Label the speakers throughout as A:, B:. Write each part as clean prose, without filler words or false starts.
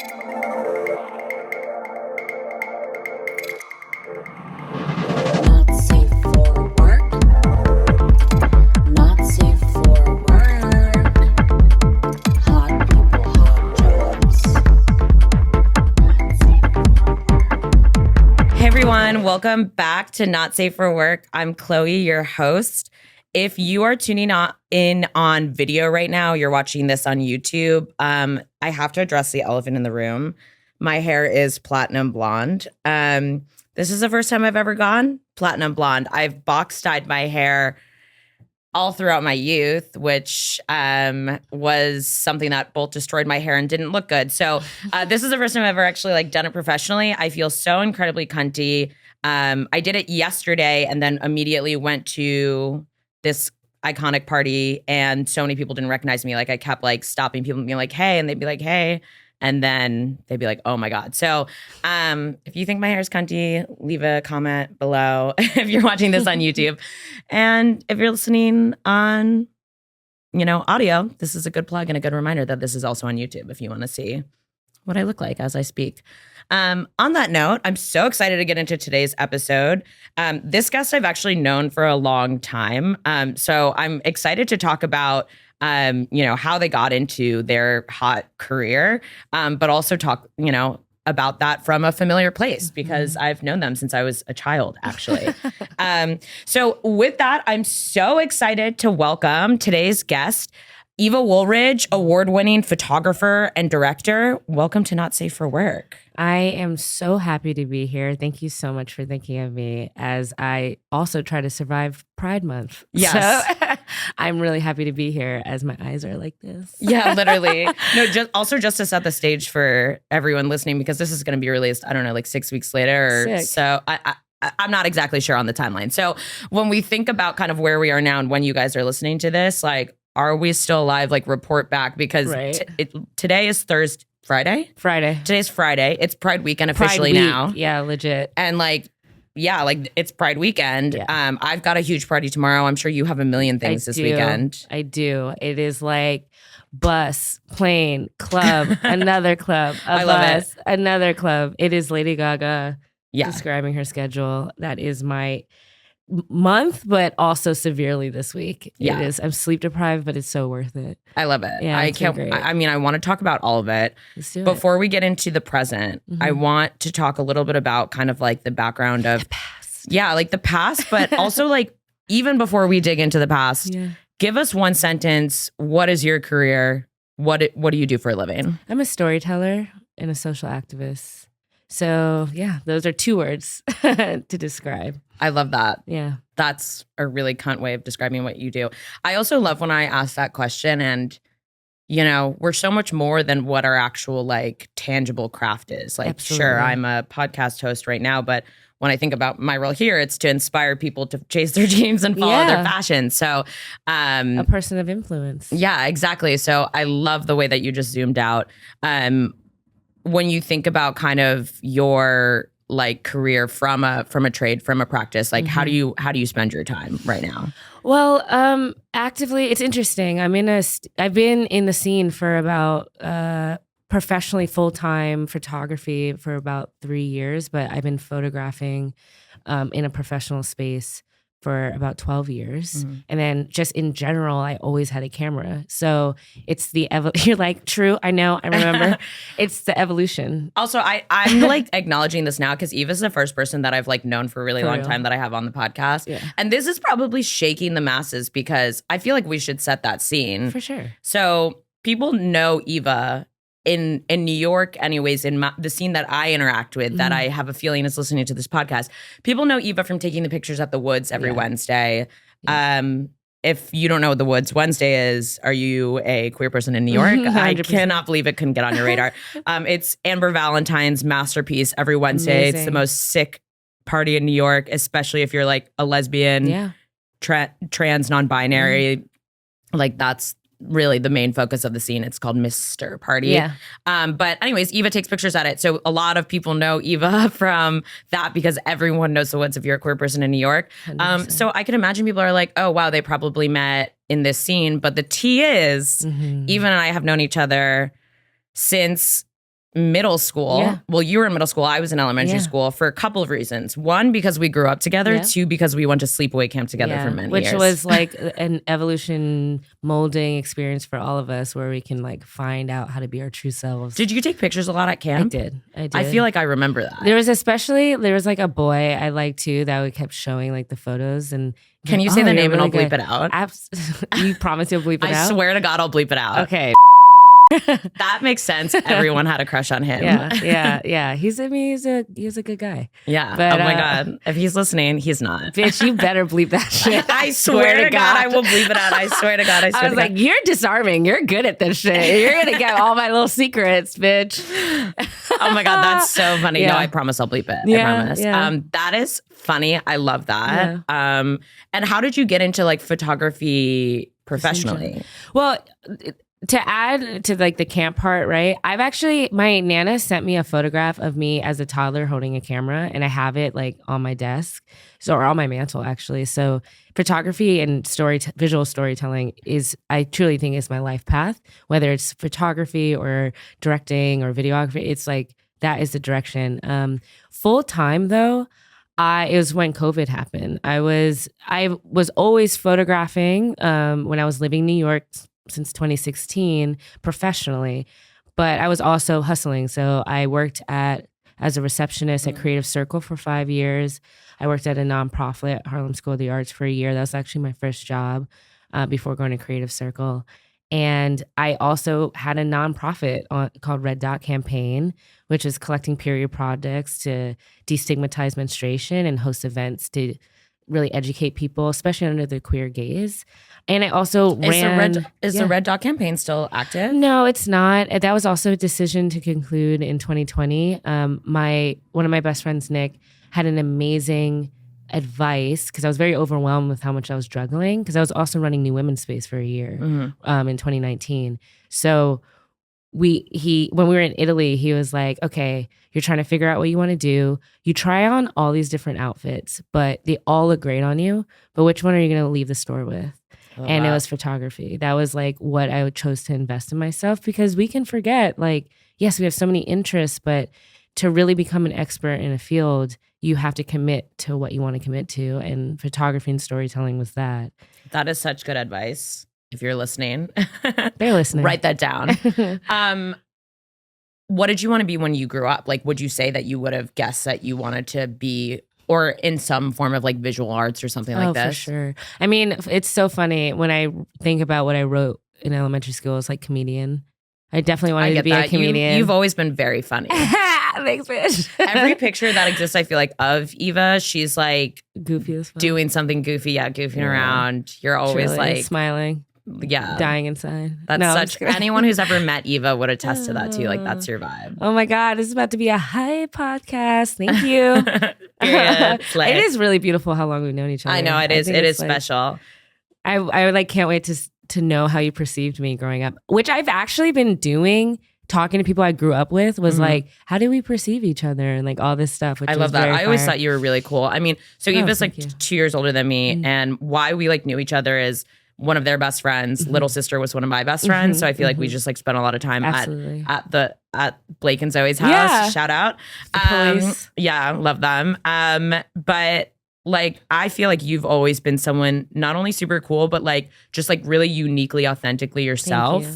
A: Not safe for work. Not safe for work. Hot people, hot jobs. Not safe for work.
B: Hey everyone, welcome back to Not Safe for Work. I'm Chloe, your host. If you are tuning in on video right now, you're watching this on YouTube, I have to address the elephant in the room. My hair is platinum blonde. This is the first time I've ever gone platinum blonde. I've box dyed my hair all throughout my youth, which was something that both destroyed my hair and didn't look good. So this is the first time I've ever actually done it professionally. I feel so incredibly cunty. I did it yesterday and then immediately went to this iconic party and so many people didn't recognize me. I kept stopping people and being like, hey, and they'd be like, hey. And then they'd be like, oh my God. So if you think my hair is cunty, leave a comment below if you're watching this on YouTube. And if you're listening on, audio, this is a good plug and a good reminder that this is also on YouTube if you want to see what I look like as I speak. On that note, I'm so excited to get into today's episode. This guest I've actually known for a long time. So I'm excited to talk about how they got into their hot career, but also talk, about that from a familiar place because I've known them since I was a child, actually. So with that, I'm so excited to welcome today's guest, Eva Woolridge, award-winning photographer and director. Welcome to Not Safe for Work.
C: I am so happy to be here. Thank you so much for thinking of me as I also try to survive Pride Month.
B: Yes.
C: So I'm really happy to be here as my eyes are like this.
B: Yeah, literally. No, just to set the stage for everyone listening, because this is going to be released, 6 weeks later.
C: Sick.
B: So I'm not exactly sure on the timeline. So when we think about kind of where we are now and when you guys are listening to this, are we still alive? Report back because today is Friday? Today's Friday. It's Pride weekend officially now.
C: Yeah, legit.
B: And it's Pride weekend.
C: Yeah.
B: I've got a huge party tomorrow. I'm sure you have a million things this weekend.
C: I do. It is bus, plane, club, another club,
B: I love
C: bus, another club. It is Lady Gaga describing her schedule. That is my month, but also severely this week.
B: Yeah.
C: It is. I'm sleep deprived, but it's so worth it.
B: I love it.
C: Yeah,
B: I can't.
C: great.
B: I want to talk about all of it.
C: Let's do
B: Before we get into the present, I want to talk a little bit about kind of the background of
C: the past.
B: Yeah, the past, but also even before we dig into the past, give us one sentence. What is your career? What do you do for a living?
C: I'm a storyteller and a social activist. So yeah, those are 2 words to describe.
B: I love that.
C: Yeah.
B: That's a really cunt way of describing what you do. I also love when I ask that question and, we're so much more than what our actual tangible craft is.
C: Absolutely.
B: Sure, I'm a podcast host right now, but when I think about my role here, it's to inspire people to chase their dreams and follow their passion. So
C: a person of influence.
B: Yeah, exactly. So I love the way that you just zoomed out. When you think about kind of your career from a trade, from a practice, how do you spend your time right now?
C: Well, actively, it's interesting. I've been in the scene for about professionally full-time photography for about 3 years, but I've been photographing in a professional space for about 12 years. And then just in general, I always had a camera. So it's you're true, I know, I remember. It's the evolution.
B: Also, I'm acknowledging this now because Eva's the first person that I've known for a really long time that I have on the podcast. Yeah. And this is probably shaking the masses because I feel like we should set that scene.
C: For sure.
B: So people know Eva in New York, anyways, in the scene that I interact with, that I have a feeling is listening to this podcast. People know Eva from taking the pictures at the Woods every Wednesday. Yeah. If you don't know what the Woods Wednesday is, are you a queer person in New York? 100%. I cannot believe it couldn't get on your radar. It's Amber Valentine's masterpiece every Wednesday. Amazing. It's the most sick party in New York, especially if you're a lesbian, trans, non-binary. That's really the main focus of the scene. It's called Mr. Party.
C: Yeah.
B: But anyways, Eva takes pictures at it. So a lot of people know Eva from that because everyone knows the Woods if you're a queer person in New York. So I can imagine people are oh, wow, they probably met in this scene. But the tea is, Eva and I have known each other since middle school.
C: Yeah.
B: Well, you were in middle school. I was in elementary
C: Yeah.
B: school for a couple of reasons. One, because we grew up together.
C: Yeah.
B: Two, because we went to sleepaway camp together for many
C: which
B: years.
C: was like an evolution molding experience for all of us where we can like find out how to be our true selves.
B: Did you take pictures a lot at
C: I
B: camp?
C: did.
B: I feel like I remember that.
C: there was like a boy I liked too that we kept showing like the photos and
B: Can you
C: like,
B: say the
C: you're
B: name and I'll
C: really
B: bleep
C: good.
B: it out?
C: You promise you'll bleep it
B: I
C: out?
B: swear to God, I'll bleep it out.
C: Okay.
B: That makes sense. Everyone had a crush on him.
C: Yeah. He's a good guy.
B: Yeah.
C: But,
B: oh my God. If he's listening, he's not.
C: Bitch, you better bleep that shit.
B: I swear to God, I will bleep it out. I swear to God.
C: I was like, you're disarming. You're good at this shit. You're gonna get all my little secrets, bitch.
B: Oh my God, that's so funny.
C: Yeah.
B: No, I promise I'll bleep it.
C: Yeah,
B: I promise.
C: yeah.
B: That is funny. I love that. And how did you get into like photography professionally?
C: Well, to add to like the camp part, right? My Nana sent me a photograph of me as a toddler holding a camera, and I have it like on my desk, or on my mantle actually. So photography and visual storytelling I truly think is my life path, whether it's photography or directing or videography. It's like, that is the direction. Full time though, it was when COVID happened. I was always photographing when I was living in New York since 2016 professionally, but I was also hustling. So I worked as a receptionist at Creative Circle for 5 years. I worked at a nonprofit at Harlem School of the Arts for a year. That was actually my first job before going to Creative Circle. And I also had a nonprofit called Red Dot Campaign, which is collecting period projects to destigmatize menstruation and host events to really educate people, especially under the queer gaze. And I also ran...
B: Is the Red Dot campaign still active?
C: No, it's not. That was also a decision to conclude in 2020. One of my best friends, Nick, had an amazing advice because I was very overwhelmed with how much I was juggling, because I was also running New Women's Space for a year in 2019. So when we were in Italy, he was like, okay, you're trying to figure out what you want to do. You try on all these different outfits, but they all look great on you. But which one are you going to leave the store with? And it was photography. That was like what I chose to invest in myself, because we can forget, like, yes, we have so many interests, but to really become an expert in a field, you have to commit to what you want to commit to. And photography and storytelling was that.
B: That is such good advice. If you're listening,
C: They're listening.
B: Write that down. What did you want to be when you grew up? Like, would you say that you would have guessed that you wanted to be, or in some form of like visual arts or something like this?
C: For sure. I mean, it's so funny when I think about what I wrote in elementary school. It's like comedian. I definitely wanted to be a comedian.
B: You've always been very funny.
C: Thanks, bitch.
B: Every picture that exists, I feel like, of Eva, she's like
C: goofy as fuck.
B: doing something goofy, goofing around. You're always
C: Truly,
B: like
C: smiling,
B: dying
C: inside.
B: That's such. Anyone who's ever met Eva would attest to that too. Like, that's your vibe.
C: Oh my God, this is about to be a high podcast. Thank you. It is really beautiful how long we've known each other.
B: I know it is. It is
C: like,
B: special.
C: I like can't wait to know how you perceived me growing up, which I've actually been doing. Talking to people I grew up with was like, how do we perceive each other and like all this stuff. Which
B: I love that. I always thought you were really cool. I mean, so Eva's like 2 years older than me, and why we like knew each other is one of their best friends, little sister, was one of my best friends. So I feel like we just like spent a lot of time at Blake and Zoe's house.
C: Yeah.
B: Shout out.
C: The police.
B: Yeah, love them. But like, I feel like you've always been someone not only super cool, but like just like really uniquely, authentically yourself.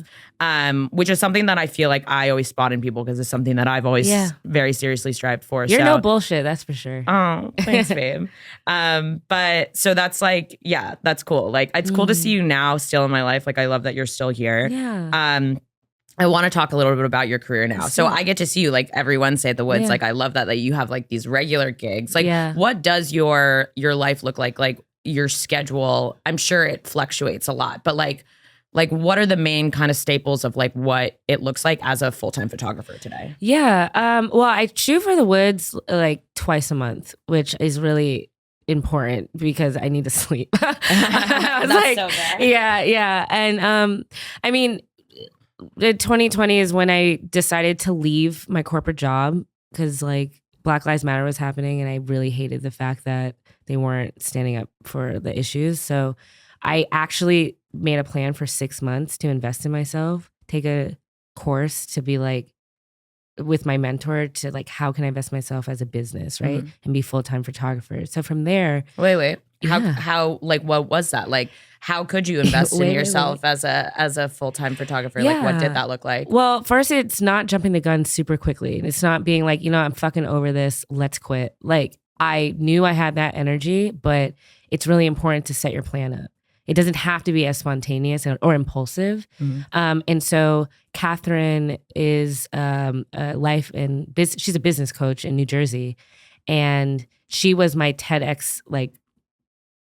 B: Which is something that I feel like I always spot in people, because it's something that I've always very seriously strived for.
C: You're no bullshit, that's for sure.
B: Oh, thanks, babe. But so that's like, yeah, that's cool. Like, it's cool to see you now still in my life. Like, I love that you're still here.
C: Yeah.
B: I want to talk a little bit about your career now. So I get to see you like every Wednesday at the Woods.
C: Yeah.
B: Like, I love that you have like these regular gigs. Like,
C: Yeah.
B: what does your life look like? Like, your schedule, I'm sure it fluctuates a lot, but like what are the main kind of staples of like what it looks like as a full-time photographer today?
C: Yeah. Well, I shoot for the Woods like twice a month, which is really important because I need to sleep. I was
B: That's so fair.
C: Yeah. And I mean, 2020 is when I decided to leave my corporate job, because like Black Lives Matter was happening, and I really hated the fact that they weren't standing up for the issues. So I actually made a plan for 6 months to invest in myself, take a course to be like with my mentor to like, how can I invest myself as a business, right? And be full-time photographer. So from there,
B: Wait.
C: Yeah.
B: How like what was that? Like how could you invest in yourself as a full-time photographer? Like what did that look like?
C: Well, first, it's not jumping the gun super quickly. It's not being like, I'm fucking over this, let's quit. Like I knew I had that energy, but it's really important to set your plan up. It doesn't have to be as spontaneous or impulsive. And so Catherine is a life and business. She's a business coach in New Jersey, and she was my TEDx, like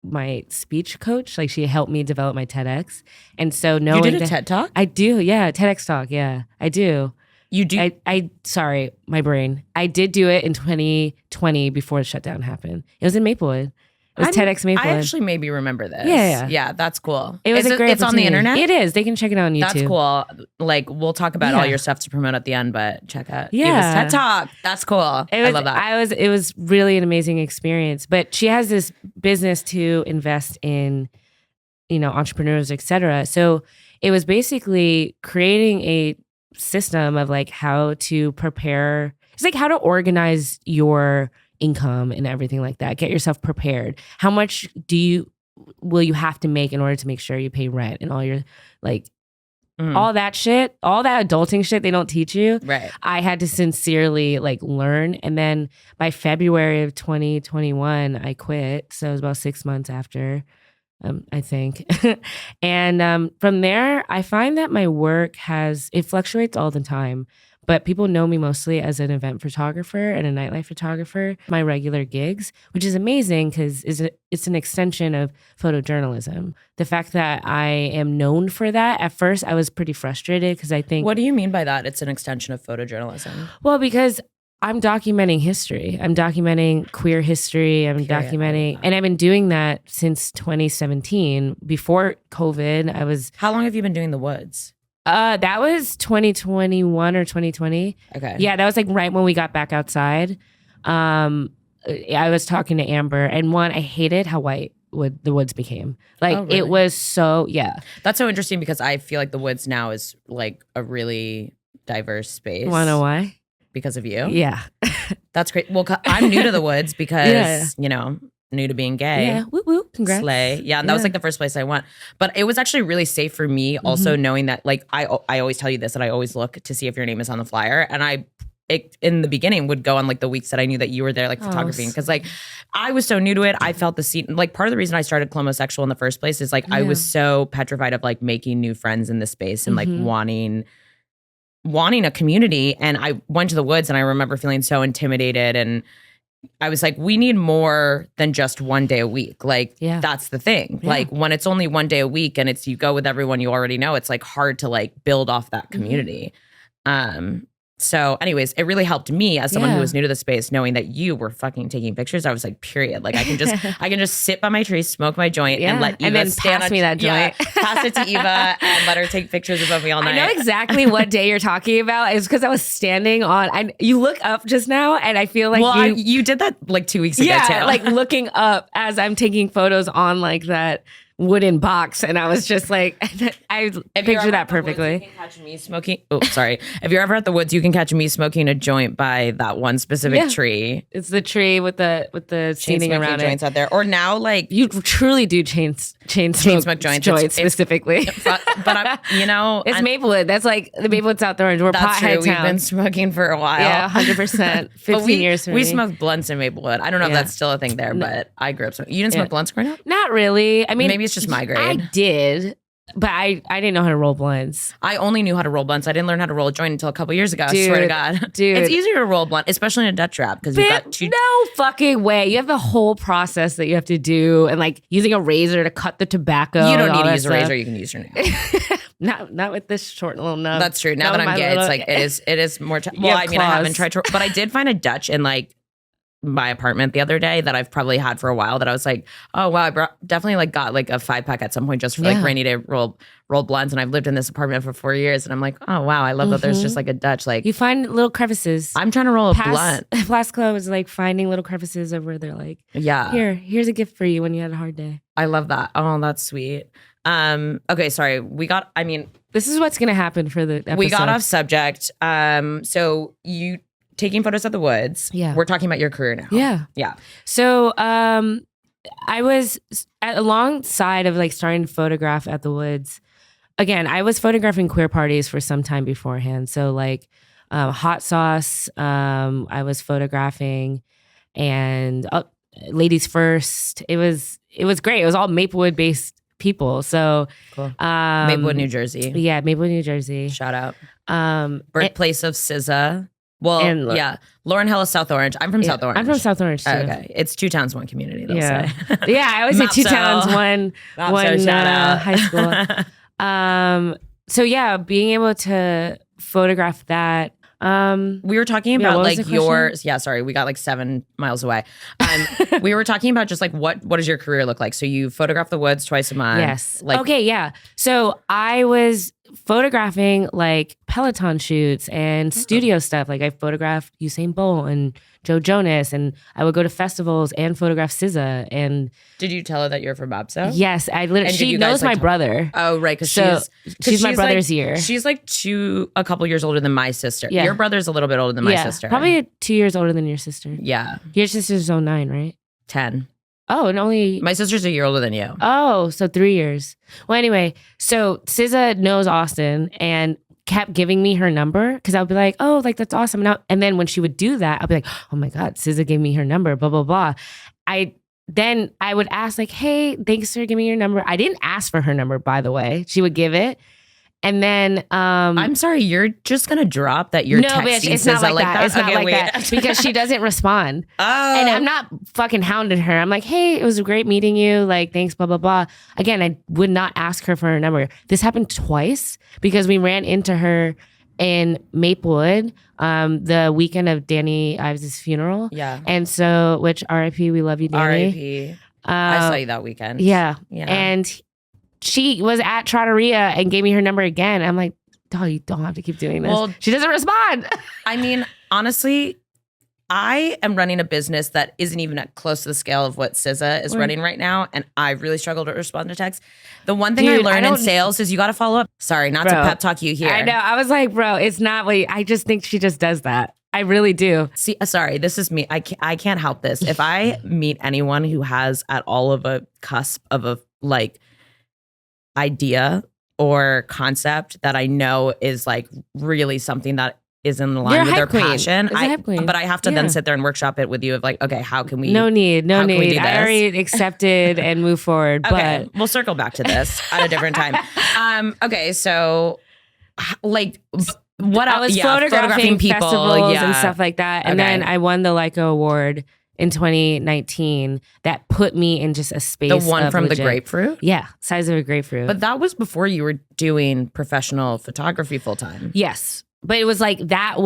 C: my speech coach. Like she helped me develop my TEDx. And so knowing
B: you did a TED Talk?
C: I do, yeah, TEDx Talk, yeah, I do.
B: You do?
C: I sorry, my brain. I did do it in 2020 before the shutdown happened. It was in Maplewood. It was TEDx Maplewood.
B: I actually maybe remember this.
C: Yeah.
B: That's cool.
C: It was a great
B: It's on the
C: opportunity.
B: internet?
C: It is. They can check it out on YouTube.
B: That's cool. Like we'll talk about all your stuff to promote at the end, but check out Eva's TED Talk. That's cool. I love that.
C: It was really an amazing experience. But she has this business to invest in, entrepreneurs, etc. So it was basically creating a system of like how to prepare. It's like how to organize your income and everything like that. Get yourself prepared. How much will you have to make in order to make sure you pay rent and all your like all that shit, all that adulting shit they don't teach you.
B: Right.
C: I had to sincerely like learn. And then by February of 2021, I quit. So it was about 6 months after, I think. And from there, I find that my work it fluctuates all the time. But people know me mostly as an event photographer and a nightlife photographer, my regular gigs, which is amazing because it's an extension of photojournalism. The fact that I am known for that, at first I was pretty frustrated because I think...
B: What do you mean by that? It's an extension of photojournalism?
C: Well, because I'm documenting history. I'm documenting queer history. I'm documenting... And I've been doing that since 2017. Before COVID, I was...
B: How long have you been doing the woods?
C: That was 2021 or 2020.
B: Okay.
C: Yeah, that was like right when we got back outside. I was talking to Amber, and I hated how white the woods became. Like
B: really?
C: It was so, yeah.
B: That's so interesting because I feel like the woods now is like a really diverse space.
C: Wanna know why?
B: Because of you?
C: Yeah.
B: That's great. Well, I'm new to the woods because, new to being gay.
C: Yeah, woo woo, congrats.
B: Slay. Yeah, and that was like the first place I went. But it was actually really safe for me also knowing that like I always tell you this, that I always look to see if your name is on the flyer. And in the beginning would go on like the weeks that I knew that you were there like photographing because like I was so new to it. I felt the scene. Like part of the reason I started Clomosexual in the first place is like I was so petrified of like making new friends in this space and like wanting a community. And I went to the woods and I remember feeling so intimidated, and I was like, we need more than just one day a week. Like, that's the thing. Yeah. Like when it's only one day a week and you go with everyone you already know, it's like hard to like build off that community. So anyways, it really helped me as someone who was new to the space, knowing that you were fucking taking pictures. I was like, period. Like I can just sit by my tree, smoke my joint and let Eva
C: and then
B: stand
C: pass me that joint.
B: Pass it to Eva and let her take pictures of me all night.
C: I know exactly what day you're talking about. It's because I was standing you look up just now and I feel like
B: you did that like 2 weeks ago too.
C: Like looking up as I'm taking photos on like that wooden box, and I was just like, I picture that perfectly.
B: Woods, you can catch me smoking. Oh, sorry. If you're ever at the woods, you can catch me smoking a joint by that one specific tree.
C: It's the tree with the seating around
B: joints out there. Or now, like
C: you truly do chain smoke joints specifically.
B: But
C: it's Maplewood. That's like the Maplewood's South Orange. We're pothead town.
B: We've been smoking for a while.
C: Yeah, 100%. 15 years.
B: We smoked blunts in Maplewood. I don't know if that's still a thing there, but I grew up smoking. You didn't smoke blunts growing up?
C: Not really. I mean,
B: maybe it's just my grade.
C: I did, but I didn't know how to roll blunts.
B: I only knew how to roll blunts. I didn't learn how to roll a joint until a couple years ago. I swear to God.
C: Dude.
B: It's easier to roll a blunt, especially in a Dutch wrap, because you've got two.
C: No fucking way. You have the whole process that you have to do, and like using a razor to cut the tobacco.
B: You don't need to use a razor. You can use your nail.
C: Not with this short little nub.
B: That's true. Now that I'm gay, it's like it is more. Well, I mean, I haven't tried to, but I did find a Dutch in like my apartment the other day that I've probably had for a while that I was like, oh wow, I definitely like got like a 5-pack at some point just for like rainy day roll blunts, and I've lived in this apartment for 4 years, and I'm like, oh wow, I love that there's just like a Dutch, like
C: you find little crevices.
B: I'm trying to roll a blunt.
C: Plasco is like finding little crevices of where they're like, here's a gift for you when you had a hard day.
B: I love that. Oh, that's sweet. Okay, sorry.
C: This is what's gonna happen for the episode.
B: We got off subject. So you taking photos of the woods.
C: Yeah.
B: We're talking about your career now.
C: Yeah.
B: Yeah.
C: So I was alongside of like starting to photograph at the woods. Again, I was photographing queer parties for some time beforehand. So like Hot Sauce, I was photographing, and Ladies First. It was great. It was all Maplewood based people. So
B: Cool. Maplewood, New Jersey.
C: Yeah, Maplewood, New Jersey.
B: Shout out. Birthplace of SZA. Well, yeah. Lauren Hill is South Orange. I'm from South Orange.
C: I'm from South Orange too.
B: Okay. It's 2 towns, 1 community, they'll
C: Yeah.
B: say.
C: Yeah, I always say 2
B: Mopso.
C: towns, one
B: Mopso, shout out.
C: high school. So yeah, being able to photograph that.
B: We were talking
C: Yeah,
B: about
C: what was
B: like
C: the
B: your
C: question?
B: yeah, sorry, we got like 7 miles away. We were talking about just like what does your career look like? So you photograph the woods twice a month.
C: Yes.
B: Like
C: Okay, yeah. So I was photographing like Peloton shoots and studio stuff. Like I photographed Usain Bolt and Joe Jonas, and I would go to festivals and photograph SZA. And
B: did you tell her that you're from Babso?
C: yes, I literally.
B: And did
C: She
B: you guys,
C: knows
B: like,
C: my brother.
B: Oh, right, because
C: So she's my brother's
B: like,
C: year.
B: She's like a couple years older than my sister.
C: Yeah.
B: Your brother's a little bit older than my sister.
C: Probably 2 years older than your sister.
B: Yeah,
C: Your sister's 09, right?
B: 10.
C: Oh, and only.
B: My sister's a year older than you.
C: Oh, so 3 years. Well, anyway, so SZA knows Austin and kept giving me her number because I would be like, oh, like that's awesome. And then when she would do that, I'd be like, oh my God, SZA gave me her number, blah, blah, blah. Then I would ask like, hey, thanks for giving me your number. I didn't ask for her number, by the way. She would give it. And then
B: I'm sorry, you're just gonna drop that you're
C: no,
B: texting
C: bitch, it's
B: SZA
C: not like that. It's not
B: Okay,
C: like
B: wait.
C: that because she doesn't respond.
B: Oh,
C: And I'm not fucking hounding her. I'm like, hey, it was great meeting you. Like, thanks, blah, blah, blah. Again, I would not ask her for her number. This happened twice because we ran into her in Maplewood the weekend of Danny Ives' funeral.
B: Yeah.
C: And so, which RIP, we love you, Danny.
B: R.I.P. I saw you that weekend.
C: Yeah.
B: Yeah.
C: And she was at Trattoria and gave me her number again. I'm like, oh, you don't have to keep doing this.
B: Well,
C: she doesn't respond.
B: I mean, honestly, I am running a business that isn't even at close to the scale of what SZA is running right now, and I really struggle to respond to texts. The one thing
C: Dude,
B: I learned in
C: don't-
B: sales is you got to follow up. Sorry, not to
C: Bro,
B: pep talk you here.
C: I know. I was like, bro, it's not what I just think she just does that. I really do.
B: See, sorry, this is me. I can't help this. If I meet anyone who has at all of a cusp of a like idea or concept that I know is like really something that is in line
C: You're a
B: with their
C: hype queen.
B: passion,
C: It's a hype queen.
B: but I have to
C: Yeah.
B: then sit there and workshop it with you of like, okay, how can we?
C: No need.
B: how can we do
C: I
B: this?
C: already accepted and moved forward.
B: Okay,
C: But
B: we'll circle back to this at a different time. Okay, so like what
C: I was
B: yeah,
C: photographing
B: people
C: festivals
B: yeah.
C: and stuff like that. And
B: Okay.
C: then I won the Leica Award in 2019 that put me in just a space.
B: The one
C: of
B: from
C: legit.
B: the grapefruit?
C: Yeah, size of a grapefruit.
B: But that was before you were doing professional photography full time.
C: yes. But it was like that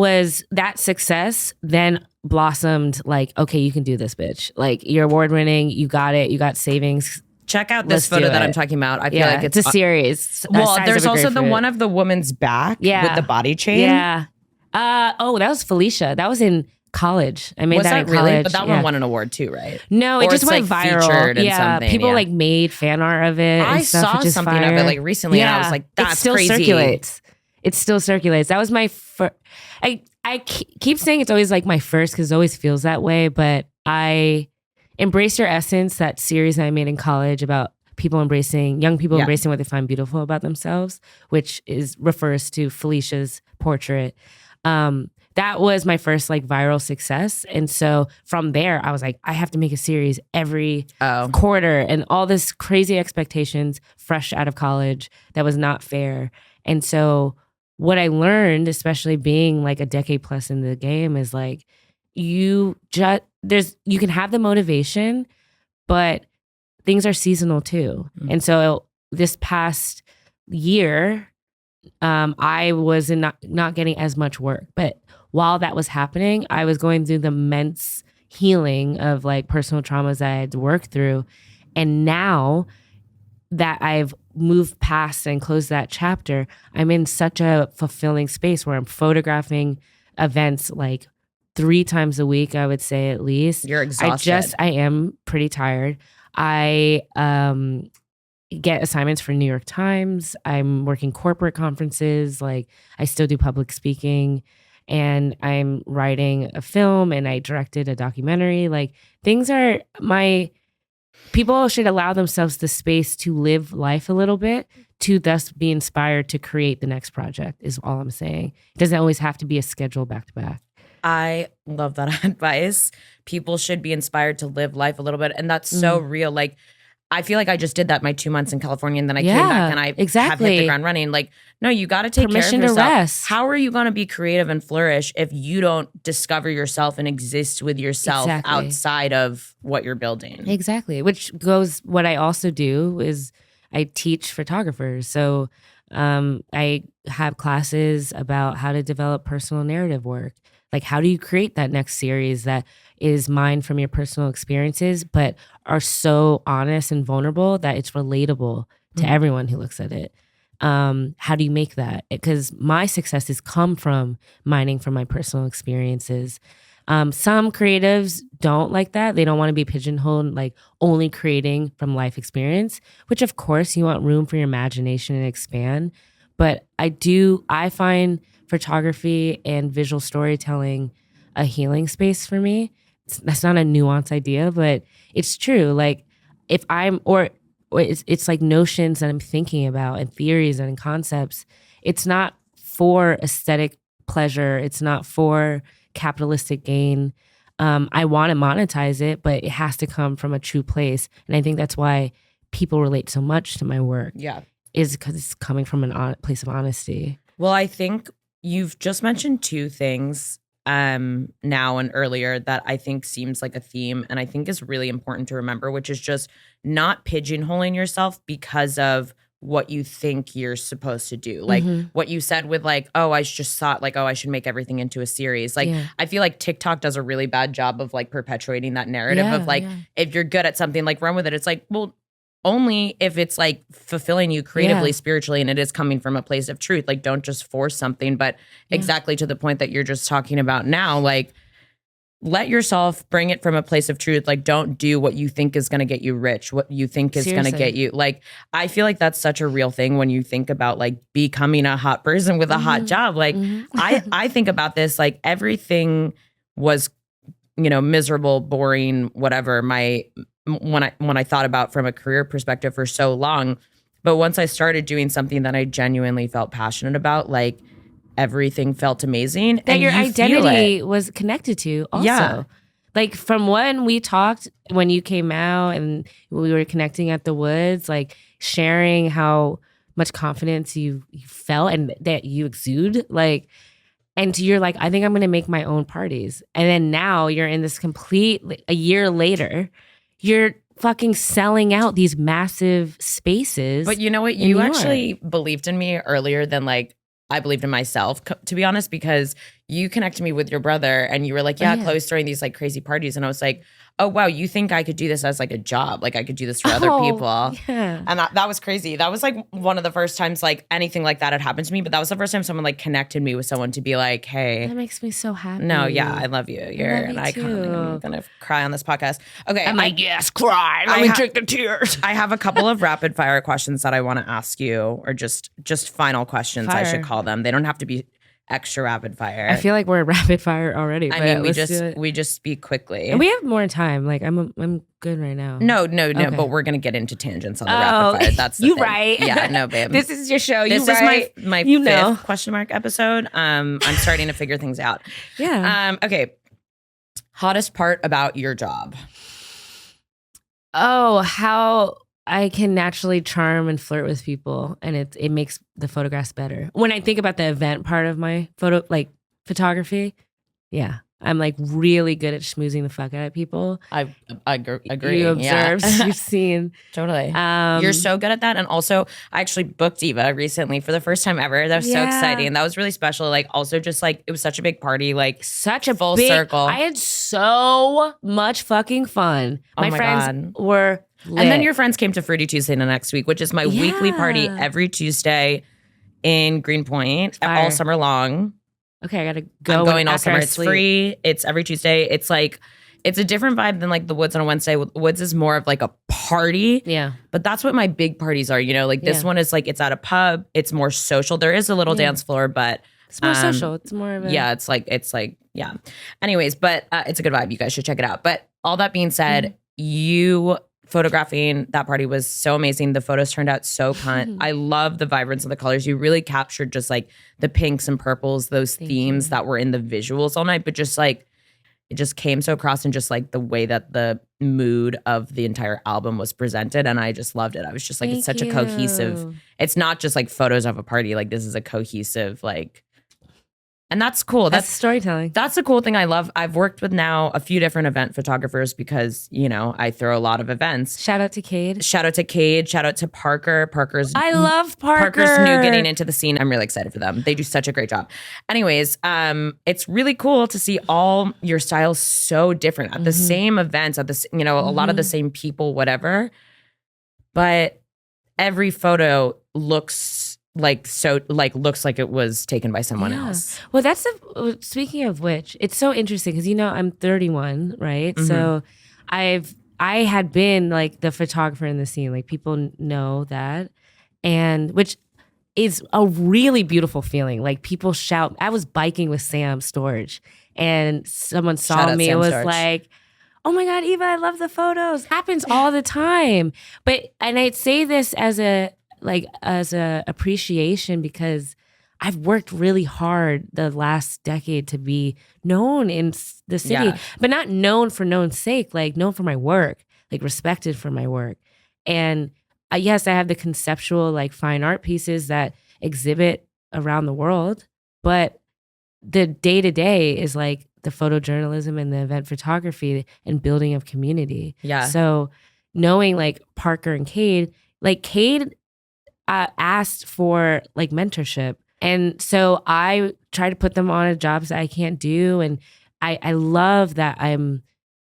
C: success then blossomed like, okay, you can do this, bitch. Like you're award winning, you got it, you got savings.
B: Check out
C: Let's
B: this photo
C: do
B: that
C: it.
B: I'm talking about. I feel
C: Yeah,
B: like
C: it's a series.
B: well,
C: size
B: there's
C: of a
B: also the
C: grapefruit.
B: one of the woman's back with the body chain.
C: Yeah. Oh, that was Felicia. That was in college. I made
B: Was
C: that
B: that
C: in college.
B: really? But that
C: yeah.
B: one won an award too, right?
C: No, it
B: Or
C: just
B: it's,
C: went
B: like,
C: viral.
B: featured in
C: Yeah,
B: something,
C: people
B: yeah.
C: like made fan art of it.
B: I
C: and stuff,
B: saw
C: which is
B: something
C: fire.
B: of it like recently, and I was like, "That's
C: it still
B: crazy."
C: circulates. It still circulates. That was my first. I keep saying it's always like my first because it always feels that way. But I Embrace Your Essence, that series that I made in college about young people
B: Yeah.
C: embracing what they find beautiful about themselves, which refers to Felicia's portrait. That was my first like viral success. And so from there, I was like, I have to make a series every
B: Oh,
C: quarter and all this crazy expectations fresh out of college that was not fair. And so what I learned, especially being like a decade plus in the game, is like you can have the motivation, but things are seasonal too.
B: Mm.
C: And so this past year, I was not getting as much work. But while that was happening, I was going through the immense healing of like personal traumas that I had to work through. And now that I've moved past and closed that chapter, I'm in such a fulfilling space where I'm photographing events like 3 times a week, I would say at least.
B: you're exhausted.
C: I am pretty tired. I get assignments for New York Times. I'm working corporate conferences. Like I still do public speaking, and I'm writing a film, and I directed a documentary. Like things are people should allow themselves the space to live life a little bit, to thus be inspired to create the next project, is all I'm saying. It doesn't always have to be a schedule back to back.
B: I love that advice. People should be inspired to live life a little bit. And that's so real. Like, I feel like I just did that my 2 months in California, and then I came back and I have hit the ground running. Like, no, you got to take
C: Permission
B: care of
C: to
B: yourself.
C: rest.
B: How are you going to be creative and flourish if you don't discover yourself and exist with yourself outside of what you're building?
C: Exactly. Which goes, what I also do is I teach photographers. So I have classes about how to develop personal narrative work. Like, how do you create that next series that is mined from your personal experiences, but are so honest and vulnerable that it's relatable to everyone who looks at it? How do you make that? Because my success has come from mining from my personal experiences. Some creatives don't like that. They don't want to be pigeonholed, like only creating from life experience, which of course you want room for your imagination and expand. But I find photography and visual storytelling a healing space for me. That's not a nuanced idea, but it's true. Like if I'm, or it's like notions that I'm thinking about and theories and concepts. It's not for aesthetic pleasure. It's not for capitalistic gain. I want to monetize it, but it has to come from a true place. And I think that's why people relate so much to my work.
B: Yeah.
C: Is because it's coming from a place of honesty.
B: Well, I think you've just mentioned two things now and earlier that I think seems like a theme, and I think is really important to remember, which is just not pigeonholing yourself because of what you think you're supposed to do. Like what you said with like, oh, I just thought like, oh, I should make everything into a series. Like I feel like TikTok does a really bad job of like perpetuating that narrative of like, if you're good at something, like run with it. It's like, well, only if it's like fulfilling you creatively, spiritually, and it is coming from a place of truth. Like don't just force something, but exactly to the point that you're just talking about now, like let yourself bring it from a place of truth. Like don't do what you think is going to get you rich, what you think is going to get you. Like I feel like that's such a real thing when you think about like becoming a hot person with a hot job. Like I think about this, like everything was, you know, miserable, boring, whatever. When I thought about from a career perspective for so long, but once I started doing something that I genuinely felt passionate about, like everything felt amazing.
C: That
B: and
C: your
B: you
C: identity was connected to also.
B: Yeah.
C: Like from when we talked, when you came out and we were connecting at the Woods, like sharing how much confidence you felt and that you exude, like, and you're like, I think I'm going to make my own parties. And then now you're in this a year later, you're fucking selling out these massive spaces.
B: But you know what? You actually believed in me earlier than like I believed in myself, to be honest, because you connected me with your brother and you were like, yeah, Chloe's throwing these like crazy parties. And I was like, oh, wow, you think I could do this as like a job? Like I could do this for other people.
C: Yeah.
B: And that was crazy. That was like one of the first times like anything like that had happened to me. But that was the first time someone like connected me with someone to be like, hey.
C: That makes me so happy.
B: No, yeah, I love you. You're an icon. I'm going to cry on this podcast. Okay.
C: I'm like, yes, cry. Let me drink the tears.
B: I have a couple of rapid fire questions that I want to ask you, or just final questions, I should call them. They don't have to be extra rapid fire.
C: I feel like we're rapid fire already.
B: I mean, we just speak quickly.
C: And we have more time. Like I'm good right now.
B: No, okay. But we're gonna get into tangents on the rapid fire. That's the
C: you
B: thing.
C: Right.
B: Yeah, no, babe.
C: This is your show.
B: This is my fifth question mark episode. I'm starting to figure things out.
C: Yeah.
B: Okay. Hottest part about your job?
C: Oh, how I can naturally charm and flirt with people, and it makes the photographs better. When I think about the event part of my photography, yeah, I'm like really good at schmoozing the fuck out of people.
B: I agree.
C: You observed, you've seen.
B: Totally. You're so good at that. And also, I actually booked Eva recently for the first time ever. That was so exciting. That was really special. Like, also just like, it was such a big party, like
C: such a
B: full circle.
C: I had so much fucking fun. My friends were lit.
B: And then your friends came to Fruity Tuesday the next week, which is my weekly party every Tuesday in Greenpoint all summer long.
C: Okay, I gotta go.
B: I'm going all summer. It's free. It's every Tuesday. It's like, it's a different vibe than like the Woods on a Wednesday. Woods is more of like a party.
C: Yeah.
B: But that's what my big parties are, like this
C: Yeah.
B: one is like it's at a pub, it's more social. There is a little dance floor, but
C: It's more social. It's more of a
B: yeah, it's like yeah. Anyways, but it's a good vibe. You guys should check it out. But all that being said, you photographing that party was so amazing. The photos turned out so cunt. I love the vibrance of the colors. You really captured just like the pinks and purples, those themes that were in the visuals all night, but just like it just came so across in just like the way that the mood of the entire album was presented. And I just loved it. I was just like, it's such a cohesive, it's not just like photos of a party. Like this is a cohesive, like, and that's cool.
C: That's storytelling.
B: That's a cool thing I love. I've worked with now a few different event photographers because, I throw a lot of events.
C: Shout out to Cade.
B: Shout out to Cade. Shout out to Parker.
C: I love Parker.
B: Parker's new getting into the scene. I'm really excited for them. They do such a great job. Anyways, it's really cool to see all your styles so different at the same events, at the a lot of the same people, whatever. But every photo looks like it was taken by someone else.
C: Well, speaking of which, it's so interesting because I'm 31, right? So I had been like the photographer in the scene, like people know that, and which is a really beautiful feeling. Like people shout. I was biking with Sam Storage, and someone saw me and was like, "Oh my God, Eva, I love the photos." Happens all the time, and I'd say this as a appreciation because I've worked really hard the last decade to be known in the city, but not known for known's sake, like known for my work, like respected for my work. And yes, I have the conceptual like fine art pieces that exhibit around the world, but the day-to-day is like the photojournalism and the event photography and building of community.
B: Yeah.
C: So knowing like Parker and Cade, like Cade asked for like mentorship. And so I try to put them on jobs that I can't do. And I love that I'm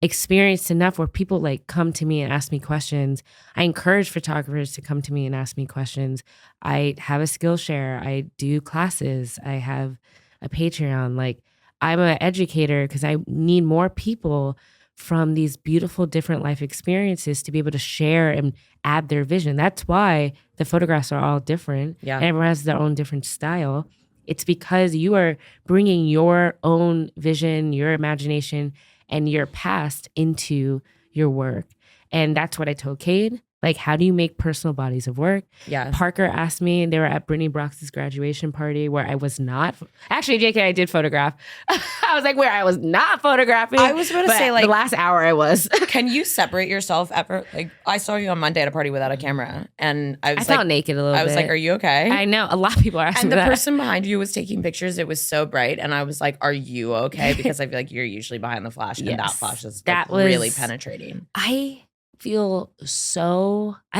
C: experienced enough where people like come to me and ask me questions. I encourage photographers to come to me and ask me questions. I have a Skillshare. I do classes. I have a Patreon. Like I'm an educator because I need more people from these beautiful different life experiences to be able to share and add their vision. That's why the photographs are all different.
B: Yeah.
C: And everyone has their own different style. It's because you are bringing your own vision, your imagination, and your past into your work. And that's what I told Cade. Like, how do you make personal bodies of work?
B: Yeah.
C: Parker asked me, and they were at Brittany Brox's graduation party where I was not. Actually, JK, I did photograph. I was like, where I was not photographing.
B: I was about to say, like,
C: the last hour I was.
B: Can you separate yourself ever? Like, I saw you on Monday at a party without a camera, and I was
C: felt naked a little bit.
B: I was like, are you okay?
C: I know. A lot of people are asking
B: and the
C: that.
B: person behind you was taking pictures. It was so bright. And I was like, are you okay? Because I feel like you're usually behind the flash, and that flash is like, really penetrating.
C: I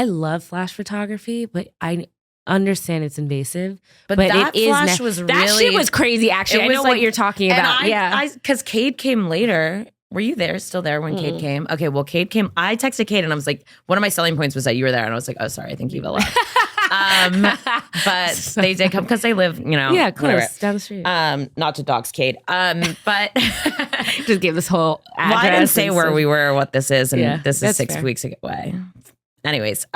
C: love flash photography, but I understand it's invasive.
B: But that flash was really...
C: That shit was crazy, actually. I know what you're talking about.
B: Because Cade came later. Were you still there when Cade came? Okay, well, Cade came. I texted Cade and I was like, one of my selling points was that you were there. And I was like, oh, sorry, I think Eva left. But they did come because they live,
C: yeah, close,
B: whatever.
C: Down the street.
B: Not to dox Cade. But
C: just give this whole address.
B: Well, I didn't say where we were or what this is, and this is 6
C: fair.
B: weeks away. Anyways,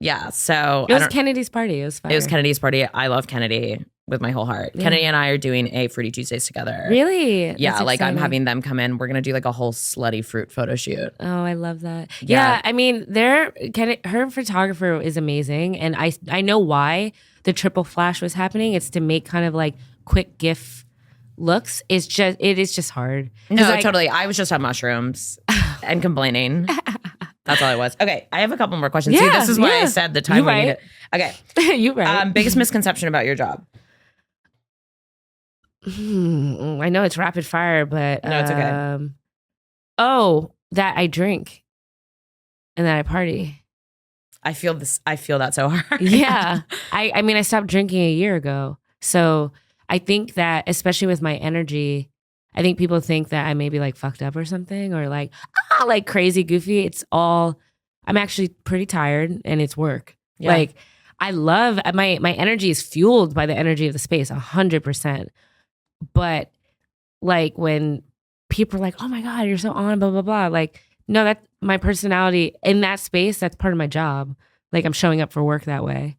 B: yeah. So
C: it was Kennedy's party. It was fire.
B: It was Kennedy's party. I love Kennedy with my whole heart. Yeah. Kennedy and I are doing a Fruity Tuesdays together.
C: Really?
B: Yeah,
C: That's
B: like
C: exciting.
B: I'm having them come in. We're gonna do like a whole slutty fruit photo shoot.
C: Oh, I love that.
B: Yeah.
C: I mean, her photographer is amazing, and I know why the triple flash was happening. It's to make kind of like quick GIF looks. It is just hard.
B: No, totally. I was just on mushrooms and complaining. That's all I was. Okay, I have a couple more questions. See, this is why I said the time we need it. Okay.
C: You're right.
B: Biggest misconception about your job?
C: I know it's rapid fire, but
B: no, it's okay.
C: That I drink and that I party.
B: I feel that so hard.
C: Yeah. I mean, I stopped drinking a year ago. So I think that, especially with my energy, I think people think that I may be like fucked up or something, or like crazy goofy. It's all, I'm actually pretty tired and it's work. Yeah. Like I love, my energy is fueled by the energy of the space 100%. But like when people are like, oh my God, you're so on, blah, blah, blah. Like No, that's my personality in that space. That's part of my job. Like I'm showing up for work that way.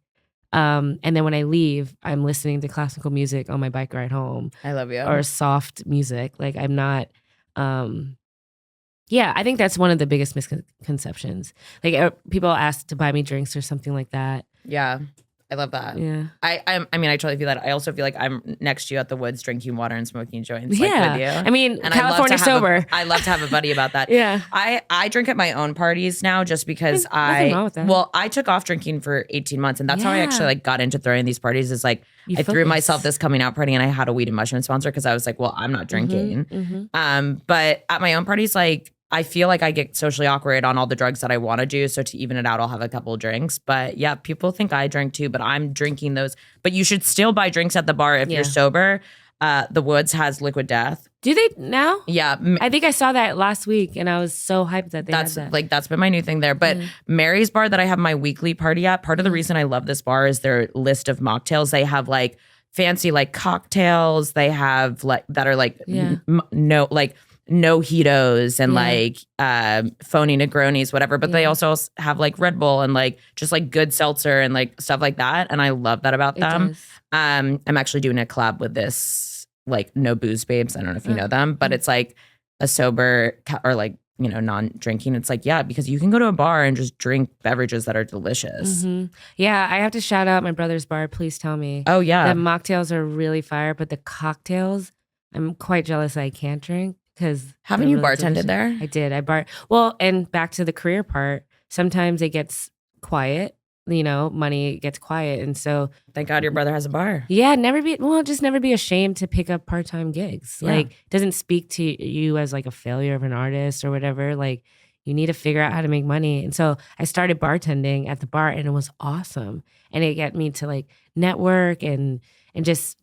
C: And then when I leave, I'm listening to classical music on my bike ride home
B: I love you.
C: or soft music. Like I'm not, yeah, I think that's one of the biggest misconceptions. Like people ask to buy me drinks or something like that.
B: Yeah. I love that.
C: Yeah.
B: I mean, I totally feel that. I also feel like I'm next to you at the woods drinking water and smoking joints.
C: Yeah.
B: Like, with you.
C: I mean,
B: And
C: California sober.
B: I love to have a buddy about that.
C: Yeah.
B: I drink at my own parties now just because
C: Nothing wrong with that.
B: well, I took off drinking for 18 months and that's how I actually like got into throwing these parties is like
C: You
B: I threw
C: focus.
B: myself this coming out party and I had a weed and mushroom sponsor because I was like, well, I'm not drinking.
C: Mhm.
B: But at my own parties, like I feel like I get socially awkward on all the drugs that I want to do. So to even it out, I'll have a couple of drinks. But yeah, people think I drink too, but I'm drinking those. But you should still buy drinks at the bar if
C: Yeah.
B: you're sober. The Woods has Liquid Death.
C: Do they now?
B: Yeah.
C: I think I saw that last week and I was so hyped that they had that.
B: Like that's been my new thing there. But Mary's bar that I have my weekly party at, part of the reason I love this bar is their list of mocktails. They have like fancy like cocktails. They have like that are like no-hitos and like phony Negronis, whatever. But they also have like Red Bull and like just like good seltzer and like stuff like that. And I love that about
C: It
B: them.
C: does.
B: I'm actually doing a collab with this like No Booze Babes. I don't know if you know them, but it's like a sober or like, you know, non-drinking. It's like, yeah, because you can go to a bar and just drink beverages that are delicious.
C: Yeah, I have to shout out my brother's bar. Please tell me.
B: Oh, yeah.
C: The mocktails are really fire, but the cocktails, I'm quite jealous I can't drink because
B: Haven't you bartended there?
C: I did. Well, and back to the career part, sometimes it gets quiet, you know, money gets quiet. And so,
B: Thank God your brother has a bar.
C: yeah, just never be ashamed to pick up part-time gigs.
B: Yeah.
C: Like, it doesn't speak to you as like a failure of an artist or whatever. Like, you need to figure out how to make money. And so I started bartending at the bar and it was awesome. And it got me to like network and just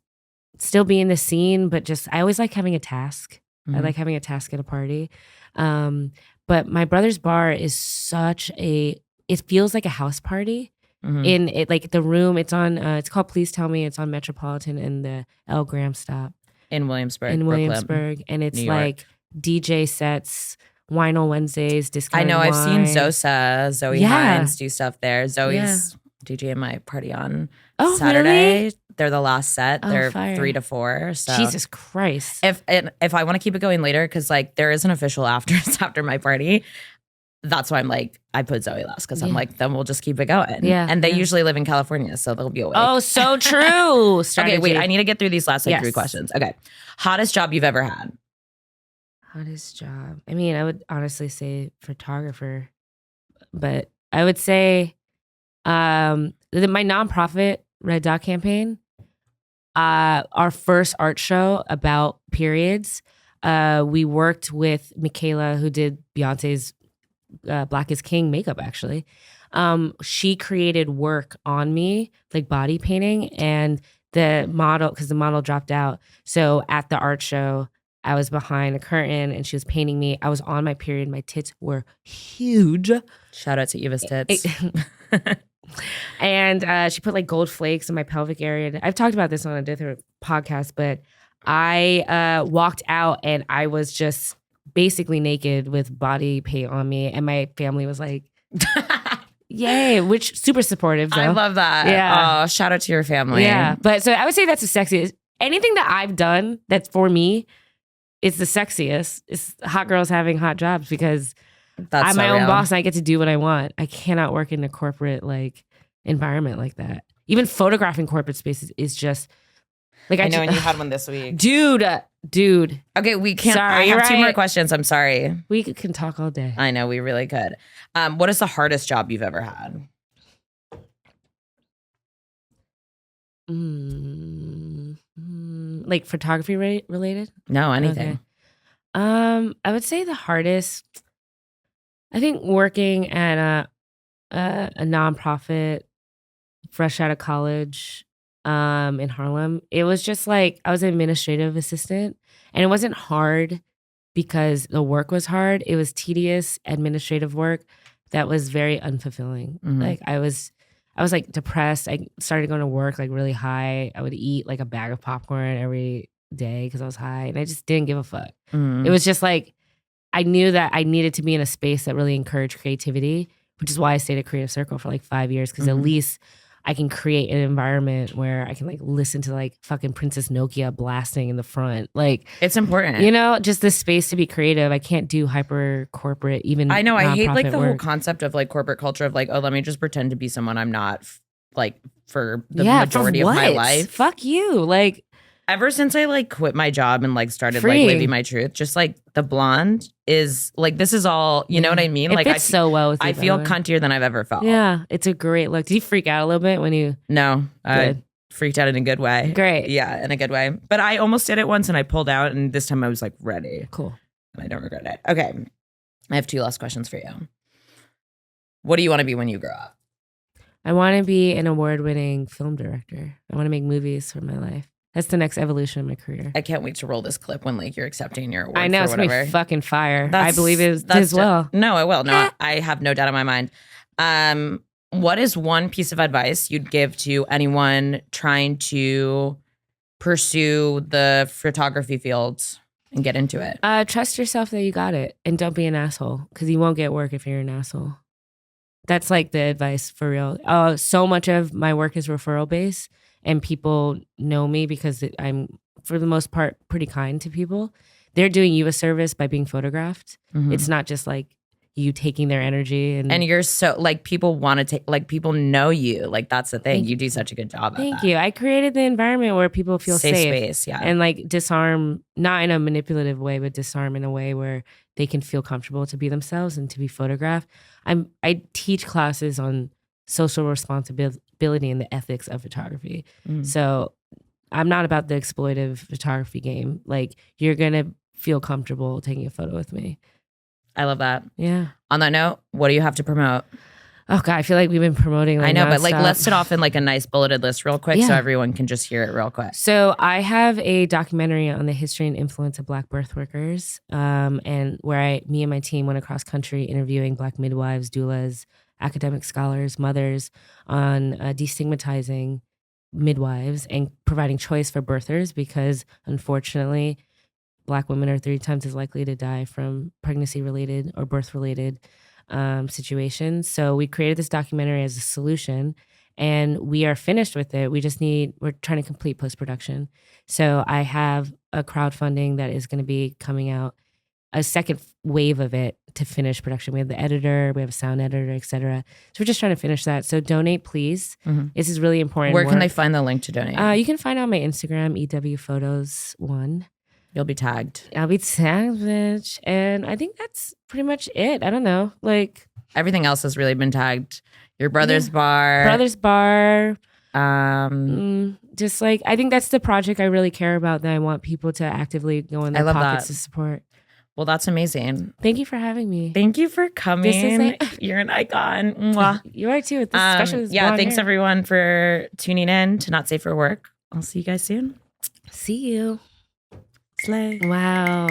C: still be in the scene, but just, I always like having a task. I like having a task at a party. But my brother's bar is it feels like a house party. In it, like the room, it's on, it's called Please Tell Me. It's on Metropolitan and the L Graham stop.
B: In Williamsburg.
C: In
B: Brooklyn.
C: Williamsburg. And it's
B: New York.
C: like DJ sets, Wine on Wednesdays,
B: I
C: discounted
B: know. I've seen
C: wine.
B: Zoe
C: Yeah.
B: Hines do stuff there. Zoe's DJing my party on
C: Oh,
B: Saturday.
C: really?
B: They're the last set.
C: Oh,
B: They're
C: fire.
B: 3 to 4. So
C: Jesus Christ.
B: if I want to keep it going later, because like there is an official after my party. That's why I'm like, I put Zoe last because I'm like, then we'll just keep it going.
C: Yeah,
B: And they
C: yeah.
B: usually live in California, so they'll be awake.
C: Oh, so true.
B: okay,
C: Strategy.
B: wait. I need to get through these last like
C: Yes.
B: 3 questions. Okay. Hottest job you've ever had?
C: Hottest job. I mean, I would honestly say photographer, but I would say my nonprofit Red Dot campaign, our first art show about periods. We worked with Michaela, who did Beyonce's Black is King makeup, actually. She created work on me, like body painting, and the model, because the model dropped out. So at the art show, I was behind a curtain and she was painting me. I was on my period. My tits were huge.
B: Shout out to Eva's tits.
C: And she put like gold flakes in my pelvic area. I've talked about this on a different podcast, but I walked out and I was just basically naked with body paint on me. And my family was like, yay, which super supportive. Though.
B: I love that.
C: Yeah.
B: Oh, shout out to your family.
C: Yeah. But so I would say that's the sexiest. Anything that I've done that's for me, it's the sexiest. It's hot girls having hot jobs because
B: That's
C: I'm
B: so
C: my own
B: real.
C: boss and I get to do what I want. I cannot work in a corporate like environment like that. Even photographing corporate spaces is just like
B: I know, and you had one this week.
C: dude.
B: Okay, we can't.
C: Sorry,
B: I have 2 more
C: right?
B: questions. I'm sorry.
C: We can talk all day.
B: I know we really could. What is the hardest job you've ever had?
C: Like photography related?
B: No, anything.
C: Okay. I would say the hardest. I think working at a nonprofit, fresh out of college, in Harlem. It was just like I was an administrative assistant, and it wasn't hard because the work was hard. It was tedious administrative work that was very unfulfilling.
B: Mhm.
C: Like I was like depressed. I started going to work like really high. I would eat like a bag of popcorn every day because I was high, and I just didn't give a fuck.
B: Mhm.
C: It was just like I knew that I needed to be in a space that really encouraged creativity, which is why I stayed at Creative Circle for like 5 years, because at least I can create an environment where I can like listen to like fucking Princess Nokia blasting in the front. Like,
B: it's important.
C: you know, just this space to be creative. I can't do hyper corporate, even
B: I know. I hate like the
C: work.
B: whole concept of like corporate culture of like, oh, let me just pretend to be someone I'm not like for the majority of my life.
C: Fuck you. Like,
B: ever since I like quit my job and like started
C: Freeing.
B: like living my truth, just like the blonde is like, this is all, you know what I mean?
C: It
B: Like
C: fits so well with you,
B: I
C: by
B: feel
C: the way.
B: cuntier than I've ever felt.
C: Yeah, it's a great look. Do you freak out a little bit when you?
B: No, I
C: Good.
B: freaked out in a good way.
C: Great.
B: Yeah, in a good way. But I almost did it once and I pulled out, and this time I was like ready.
C: Cool.
B: And I don't regret it. Okay. I have 2 last questions for you. What do you want to be when you grow up?
C: I want to be an award-winning film director. I want to make movies for my life. That's the next evolution of my career.
B: I can't wait to roll this clip when like you're accepting your award.
C: I know,
B: for
C: it's going to
B: whatever.
C: be fucking fire. I
B: That's-
C: believe it
B: that's
C: as well.
B: No, I will. No, I have no doubt in my mind. What is one piece of advice you'd give to anyone trying to pursue the photography field and get into it?
C: Trust yourself that you got it, and don't be an asshole, because you won't get work if you're an asshole. That's like the advice for real. So much of my work is referral based, and people know me because I'm, for the most part, pretty kind to people. They're doing you a service by being photographed. It's not just like you taking their energy.
B: And you're so like, people want to take, like, people know you. Like, that's the thing. You do such a good job at
C: Thank
B: that.
C: you. I created the environment where people feel safe
B: space, yeah.
C: and like disarm, not in a manipulative way, but disarm in a way where they can feel comfortable to be themselves and to be photographed. I teach classes on social responsibility and the ethics of photography. So I'm not about the exploitive photography game. Like, you're gonna feel comfortable taking a photo with me.
B: I love that.
C: Yeah.
B: On that note, what do you have to promote?
C: Oh God, I feel like we've been promoting. Like,
B: I know, but like,
C: nonstop.
B: list it off in like a nice bulleted list real quick so
C: Yeah.
B: everyone can just hear it real quick.
C: So I have a documentary on the history and influence of Black birth workers, and where me and my team went across country interviewing Black midwives, doulas, academic scholars, mothers on destigmatizing midwives and providing choice for birthers, because unfortunately, Black women are 3 times as likely to die from pregnancy-related or birth-related situations. So we created this documentary as a solution, and we are finished with it. We're trying to complete post-production. So I have a crowdfunding that is going to be coming out, a second wave of it to finish production. We have the editor, we have a sound editor, etc. So we're just trying to finish that. So donate, please. This is really important.
B: Where can they
C: work.
B: find the link to donate?
C: You can find it on my Instagram, EWPhotos1.
B: You'll be tagged.
C: I'll be tagged, and I think that's pretty much it. I don't know, like
B: Everything else has really been tagged. Your brother's bar.
C: Brothers Bar.
B: Um,
C: Just like, I think that's the project I really care about, that I want people to actively go in
B: I
C: their
B: love
C: pockets
B: that.
C: to support.
B: well, that's amazing.
C: Thank you for having me.
B: Thank you for coming.
C: This is
B: You're an icon. Mwah.
C: You are too, especially with this
B: Yeah,
C: blonde
B: thanks
C: hair.
B: everyone for tuning in to Not Safe for Work. I'll see you guys soon.
C: See you.
B: Slay.
C: Wow.